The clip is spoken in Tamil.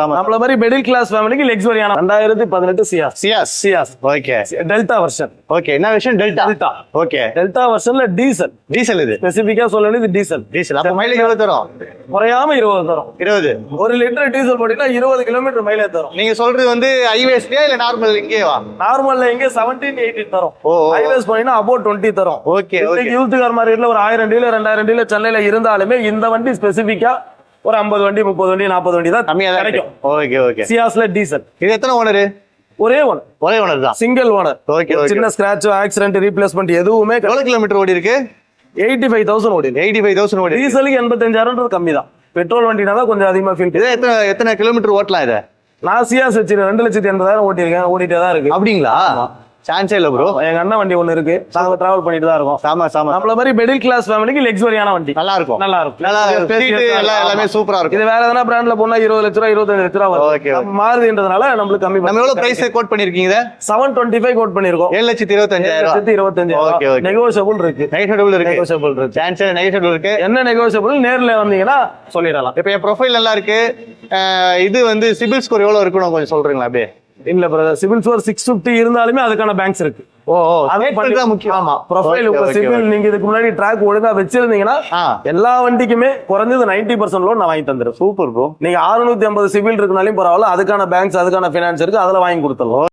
நம்மள மாதிரி மிடில் கிளாஸ் ஃபேமிலிக்கு லக்ஸரியான 2018 Ciaz okay delta version. Okay என்ன விஷயம்? டெல்டா. ஓகே டெல்டா வெர்ஷன்ல டீசல் இது ஸ்பெசிஃபிக்கா சொல்லணும். இது டீசல். அப்ப மைலேஜ் எவ்வளவு தரும்? குறையாம 20 தரும். 20. 1 லிட்டர் டீசல் போட்டீங்கன்னா 20 கிலோமீட்டர் மைலேஜ் தரும். நீங்க சொல்றது வந்து ஹைவேஸ்லயா இல்ல நார்மல் இங்கேவா? நார்மல்ல இங்க 17-18 தரும். ஹைவேஸ் போனீங்கன்னா அபவுட் 20 தரும். ஓகே யூத் கார் மார்க்கெட்ல ஒரு 1000 டீலர் 2000 டீலர் சென்னையில இருந்தாலுமே இந்த வண்டி ஸ்பெசிஃபிக்கா ஒரு 50 வண்டி 30 வண்டி 40 வண்டி தான் கம்மியா கிடைக்கும். ஓகே சியாஸ்ல டீசல். இது எத்தனை ஓனர்? ஒரே ஓனர் தான், சிங்கிள் ஓனர். சின்ன ஸ்கிராட்ச் ஆக்சிடென்ட் ரீப்ளேஸ்மெண்ட் எதுவுமே. எவ்வளவு கிலோமீட்டர் ஓடி இருக்கு? 85,000 ஓடி. 85,000 ஓடி. டீசலுக்கு 85,000 கம்மி தான். பெட்ரோல் வண்டினா தான் கொஞ்சம் அதிகமா ஃபீல். இது எத்தனை கிலோமீட்டர் ஓட்டலாம் இதை? நான் சியாஸ் வச்சு 2,80,000 ஓட்டிருக்கேன். ஓடிட்டே தான் இருக்கு. அப்படிங்களா? சான்ஸே இல்ல ப்ரோ. எங்க அண்ணன் வண்டி ஒண்ணு இருக்கு, நாங்க டிராவல் பண்ணிட்டு தான் இருக்கோம். நம்மள மாதிரி மிடில் கிளாஸ் ஃபேமிலிக்கு லக்ஸரியான வண்டி. நல்லா இருக்கும். எல்லாமே சூப்பரா இருக்கும். இது வேற எதனா பிராண்ட்ல போனா 20 லட்சம் ரூபாய் 25 லட்சம் ரூபாய் வரும். மாறுதுன்றதுனால நம்மளுக்கு கம்மி. நம்ம எவ்வளவு பிரைஸ் கோட் பண்ணிருக்கீங்க? 725 கோட் பண்ணிருக்கோம். 7,25,000. நெகோஷியபிள் இருக்கு. என்ன நெகோஷியபிள் நேர்ல வந்தீங்கன்னா சொல்லிடலாம். இப்ப என் ப்ரொஃபைல் நல்லா இருக்கு. இது வந்து சிபில் ஸ்கோர் எவ்வளவு இருக்குன்னு கொஞ்சம் சொல்றீங்களா? அப்படியே இல்ல பிரதர், சிபில் ஸ்கோர் 650 இருந்தாலுமே அதுக்கான பேங்க்ஸ் இருக்கு. அதுதான் முக்கியம். ஆமா, ப்ரொஃபைல் உங்க சிபில் நீங்க இதுக்கு முன்னாடி ட்ராக் ஒழுங்கா வச்சிருந்தீங்கன்னா எல்லா வண்டிக்குமே குறைஞ்சது 90% லோன் நான் வாங்கி தந்துருவேன். Super bro. நீங்க 650 சிபில் இருக்குனாலும் பரவாயில்ல, அதுக்கான பேங்க்ஸ் அதுக்கான பினான்ஸ் இருக்கு, அதுல வாங்கி கொடுத்துருவோம்.